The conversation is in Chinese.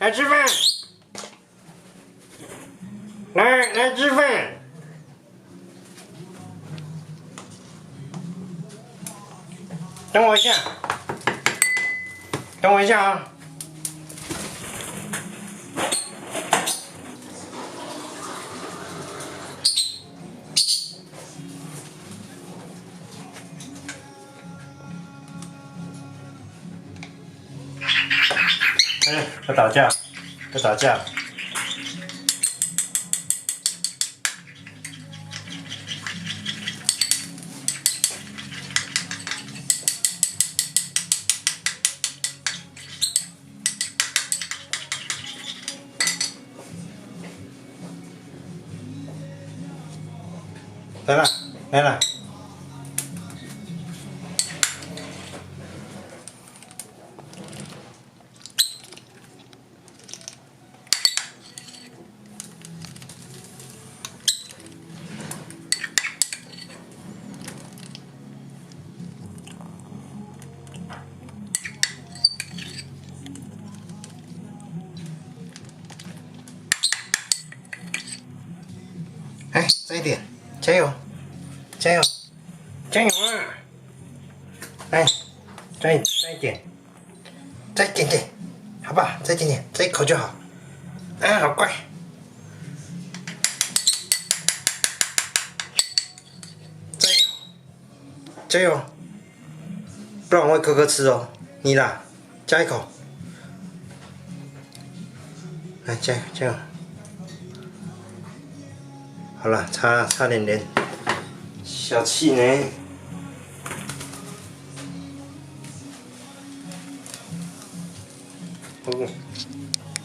来吃饭，来吃饭。等我一下，等我一下啊。要打架，要打架。来了，来了。哎，再一点，加油，加油，加油啊！哎，再一点，再一点点，好不好？再一点点，这一口就好。啊，好乖。再一口，加油！不然我会颗颗吃哦。你啦，加一口。来，加油，加油！好了，差点点，小气呢。